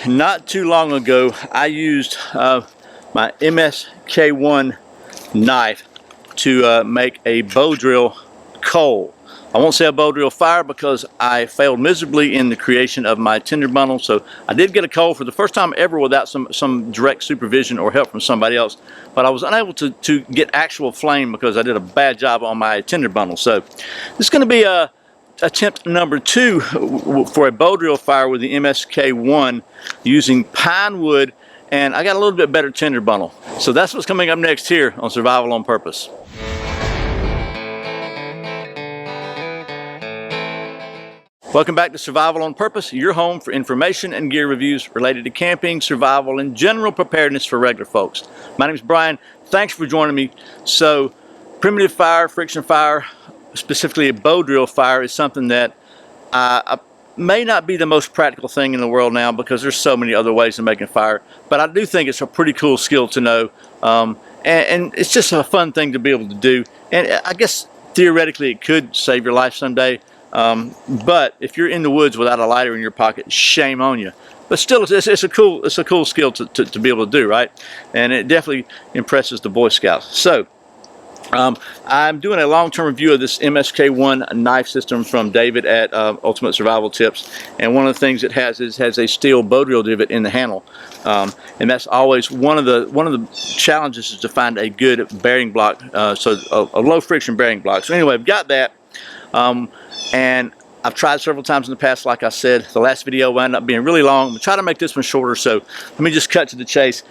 Not too long ago, I used my MSK1 knife to make a Bowdrill coal. I won't say a Bowdrill fire because I failed miserably in the creation of my Tinder Bundle. So I did get a coal for the first time ever without some direct supervision or help from somebody else. But I was unable to get actual flame because I did a bad job on my Tinder Bundle. So this is going to be attempt number 2 for a Bowdrill fire with the MSK1 using pine wood, and I got a little bit better Tinder Bundle. So that's what's coming up next here on Survival on Purpose. Welcome back to Survival on Purpose, your home for information and gear reviews related to camping, survival, and general preparedness for regular folks. My name is Brian. Thanks for joining me. So, primitive fire, friction fire, specifically a Bowdrill fire, is something that may not be the most practical thing in the world now because there's so many other ways of making fire. But I do think it's a pretty cool skill to know, and it's just a fun thing to be able to do. And I guess theoretically it could save your life someday. But if you're in the woods without a lighter in your pocket, shame on you. But still, it's a cool skill to be able to do, right? And it definitely impresses the Boy Scouts. So I'm doing a long-term review of this MSK1 knife system from David at Ultimate Survival Tips, and one of the things it has a steel Bowdrill divot in the handle, and that's always one of the challenges is to find a good bearing block, so a low friction bearing block. So anyway, I've got that, and I've tried several times in the past. Like I said, the last video wound up being really long. I'm gonna try to make this one shorter, so let me just cut to the chase,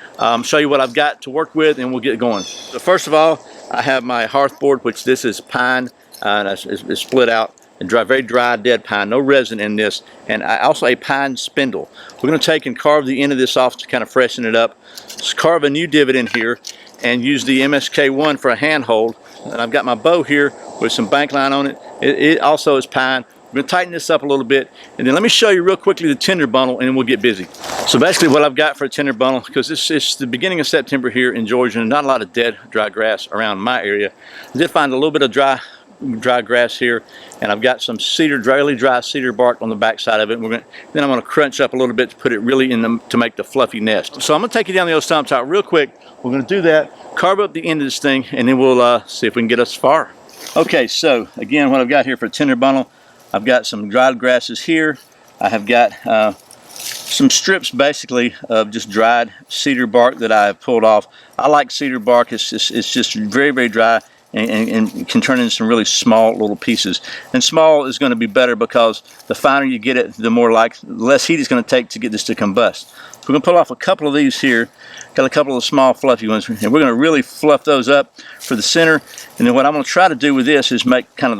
show you what I've got to work with, and we'll get going. So first of all, I have my hearth board, which this is pine, and it's split out and very dry, dead pine, no resin in this, and also a pine spindle. We're going to take and carve the end of this off to kind of freshen it up. Just carve a new divot in here and use the MSK1 for a handhold. And I've got my bow here with some bank line on it. It also is pine. We're going to tighten this up a little bit, and then let me show you real quickly the Tinder Bundle, and then we'll get busy. So basically what I've got for a Tinder Bundle, because it's the beginning of September here in Georgia, and not a lot of dead, dry grass around my area. I did find a little bit of dry grass here, and I've got some really dry cedar bark on the back side of it. And then I'm going to crunch up a little bit to put it really to make the fluffy nest. So I'm going to take you down the old stump top real quick. We're going to do that, carve up the end of this thing, and then we'll see if we can get us far. Okay, so again, what I've got here for a Tinder Bundle, I've got some dried grasses here. I have got some strips basically of just dried cedar bark that I have pulled off. I like cedar bark. It's just very, very dry and can turn into some really small little pieces. And small is going to be better because the finer you get it, the less heat it's going to take to get this to combust. So we're going to pull off a couple of these here. Got a couple of small fluffy ones, and we're going to really fluff those up for the center. And then what I'm going to try to do with this is make kind of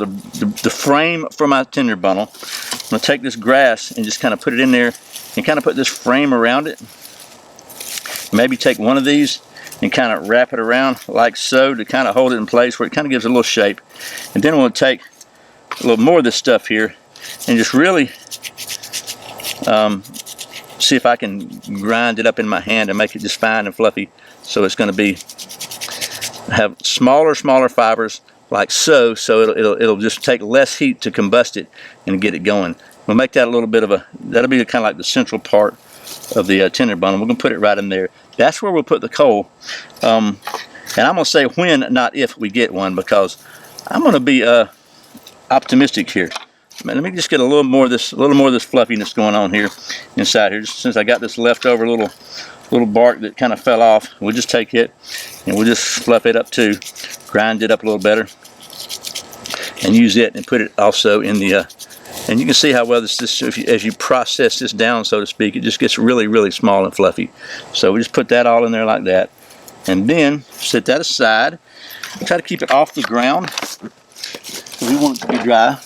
the frame for my Tinder Bundle. I'm going to take this grass and just kind of put it in there and kind of put this frame around it. Maybe take one of these and kind of wrap it around like so to kind of hold it in place where it kind of gives it a little shape. And then we'll take a little more of this stuff here and just really see if I can grind it up in my hand and make it just fine and fluffy. So it's going to have smaller fibers like so it'll just take less heat to combust it and get it going. We'll make that a little bit of that'll be kind of like the central part of the Tinder Bundle. We're going to put it right in there. That's where we'll put the coal. And I'm going to say when, not if we get one, because I'm going to be optimistic here. Let me just get a little more of this fluffiness going on here inside here. Just since I got this leftover little bark that kind of fell off, we'll just take it and we'll just fluff it up too, grind it up a little better, and use it and put it also in the. And you can see how well as you process this down, so to speak, it just gets really, really small and fluffy. So we just put that all in there like that, and then set that aside. Try to keep it off the ground. We want it to be dry.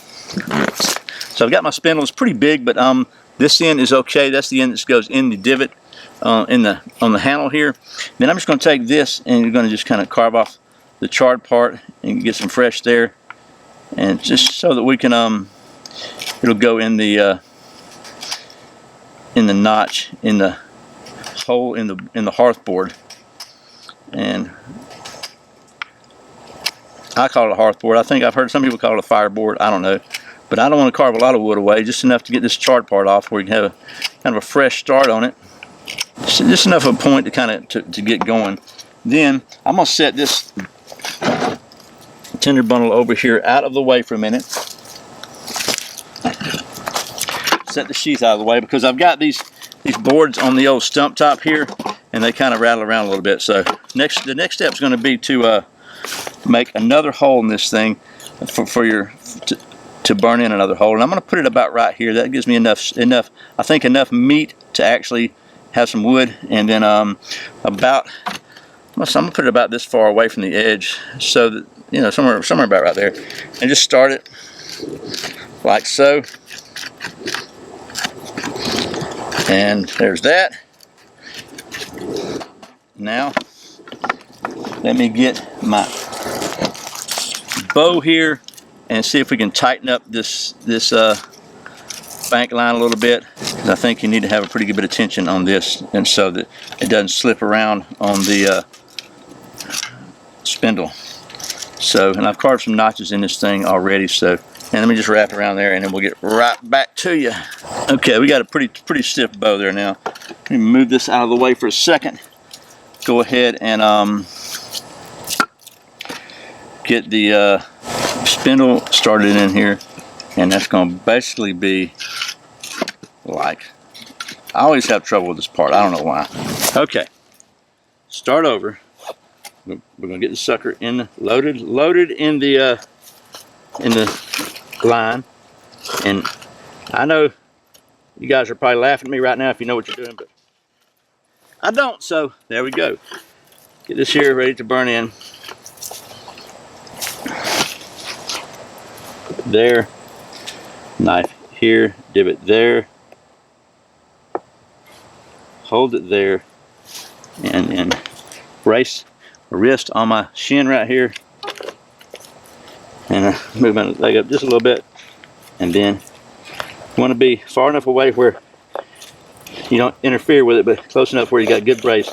So I've got my spindle. It's pretty big, but this end is okay. That's the end that goes in the divot on the handle here. Then I'm just going to take this and you're going to just kind of carve off the charred part and get some fresh there, and just so that we can it'll go in the notch in the hole in the hearth board. And I call it a hearth board. I think I've heard some people call it a fireboard. I don't know. But I don't want to carve a lot of wood away, just enough to get this charred part off where you can kind of a fresh start on it. Just enough of a point to kind of to get going. Then I'm gonna set this Tinder Bundle over here out of the way for a minute. Set the sheath out of the way because I've got these boards on the old stump top here, and they kind of rattle around a little bit. So the next step is going to be to make another hole in this thing to burn in another hole, and I'm going to put it about right here. That gives me enough I think enough meat to actually have some wood, and then I'm going to put it about this far away from the edge, so that, you know, somewhere about right there, and just start it like so. And there's that. Now let me get my bow here and see if we can tighten up this bank line a little bit, because I think you need to have a pretty good bit of tension on this, and so that it doesn't slip around on the spindle. So, and I've carved some notches in this thing already, so, and let me just wrap around there and then we'll get right back to you. Okay, we got a pretty stiff bow there now. Let me move this out of the way for a second. Go ahead and get the spindle started in here, and that's going to basically be like, I always have trouble with this part. I don't know why. Okay, start over. We're going to get the sucker in, loaded in the line, and I know you guys are probably laughing at me right now if you know what you're doing, but I don't. So there we go. Get this here ready to burn in. There, knife here, divot there, hold it there, and then brace my wrist on my shin right here, and move my leg up just a little bit, and then you want to be far enough away where you don't interfere with it, but close enough where you got good brace.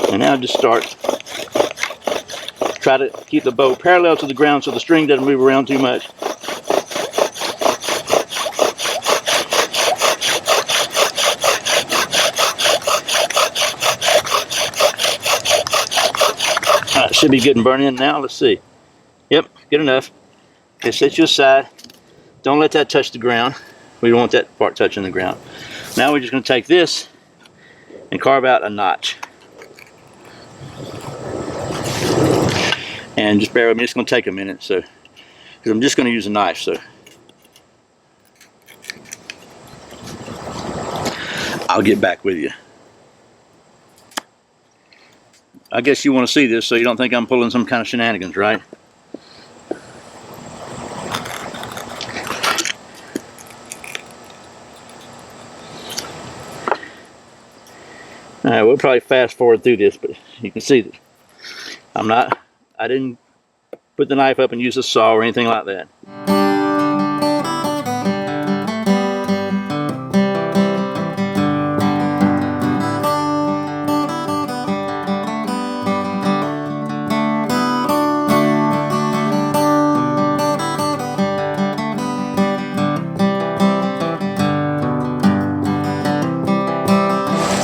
And now just start. Try to keep the bow parallel to the ground so the string doesn't move around too much. Alright, should be good and burning in now. Let's see. Yep, good enough. Okay, set you aside. Don't let that touch the ground. We don't want that part touching the ground. Now we're just going to take this and carve out a notch. And just bear with me, it's going to take a minute, so, because I'm just going to use a knife. So I'll get back with you. I guess you want to see this so you don't think I'm pulling some kind of shenanigans, right? Alright, we'll probably fast forward through this, but you can see that I didn't put the knife up and use a saw or anything like that.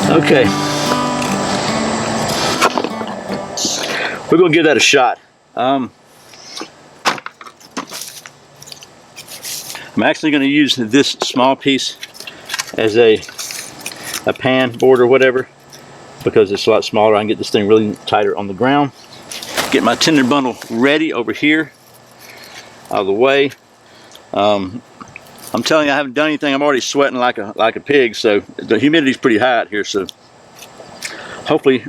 Okay, we're going to give that a shot. I'm actually going to use this small piece as a pan board or whatever, because it's a lot smaller. I can get this thing really tighter on the ground. Get my Tinder Bundle ready over here, out of the way. I'm telling you, I haven't done anything. I'm already sweating like a pig, so the humidity's pretty high out here, so hopefully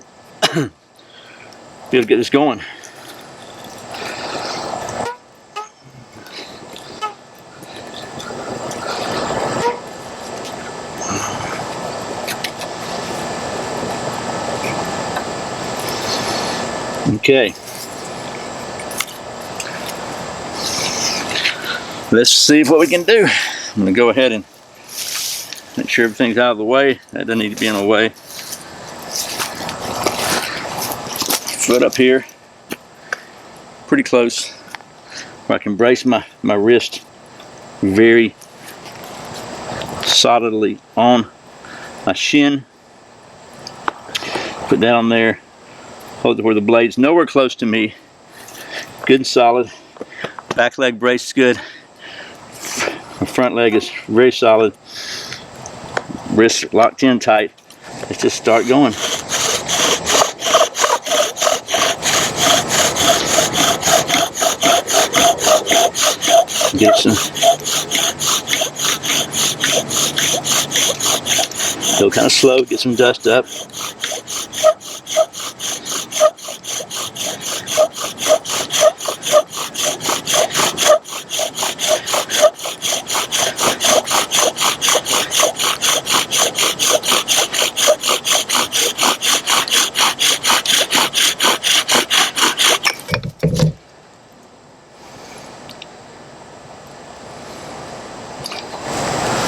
be able to get this going. Okay. Let's see what we can do. I'm going to go ahead and make sure everything's out of the way. That doesn't need to be in the way. Foot up here, pretty close, where I can brace my wrist very solidly on my shin. Put that on there. Hold it where the blade's nowhere close to me. Good and solid. Back leg brace is good. My front leg is very solid. Wrists locked in tight. Let's just start going. Get some. Go kind of slow. Get some dust up.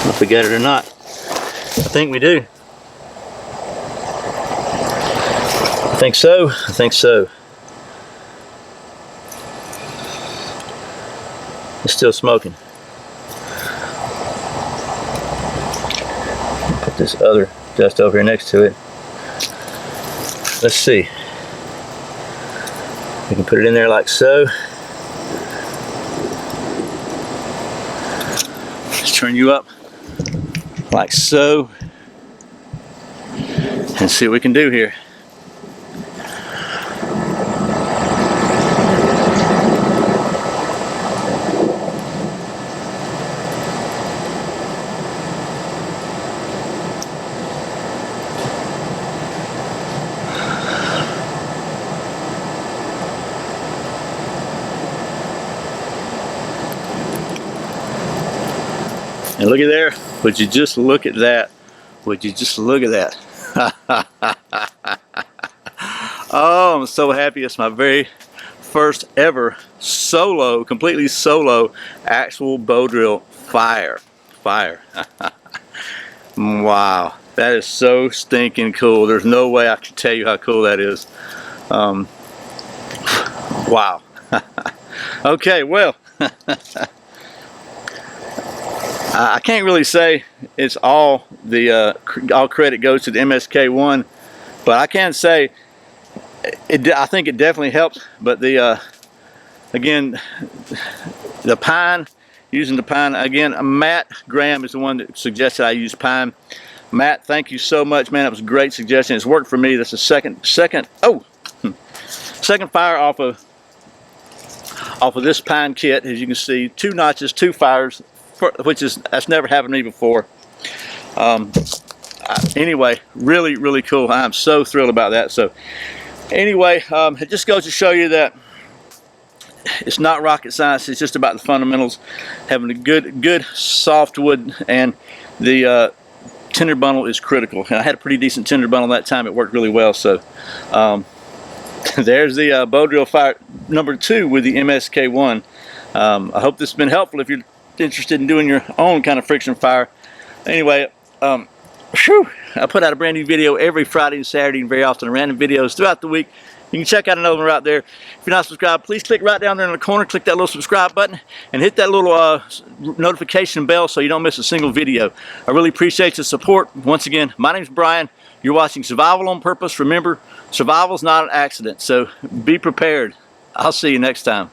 If we get it or not. I think we do. I think so. I think so. It's still smoking. Put this other dust over here next to it. Let's see. We can put it in there like so. Let's turn you up like so and see what we can do here. And look at there. Would you just look at that? Would you just look at that? Oh, I'm so happy. It's my very first ever solo, completely solo, actual Bowdrill fire. Wow, that is so stinking cool. There's no way I can tell you how cool that is. Wow. Okay, well. I can't really say it's all the all credit goes to the MSK1, but I can say I think it definitely helps. But the again, the pine, using the pine again. Matt Graham is the one that suggested I use pine. Matt, thank you so much, man. That was a great suggestion. It's worked for me. That's the second fire off of this pine kit. As you can see, 2 notches, 2 fires. That's never happened to me before. Anyway, really cool. I'm so thrilled about that. So anyway, it just goes to show you that it's not rocket science. It's just about the fundamentals, having a good soft wood, and the Tinder Bundle is critical. And I had a pretty decent Tinder Bundle that time. It worked really well. So there's the Bowdrill fire number 2 with the MSK1. I hope this has been helpful if you're interested in doing your own kind of friction fire. Anyway, I put out a brand new video every Friday and Saturday, and very often random videos throughout the week. You can check out another one right there. If you're not subscribed, please click right down there in the corner, click that little subscribe button, and hit that little notification bell so you don't miss a single video. I really appreciate the support. Once again, my name's Brian. You're watching Survival on Purpose. Remember, survival is not an accident, so be prepared. I'll see you next time.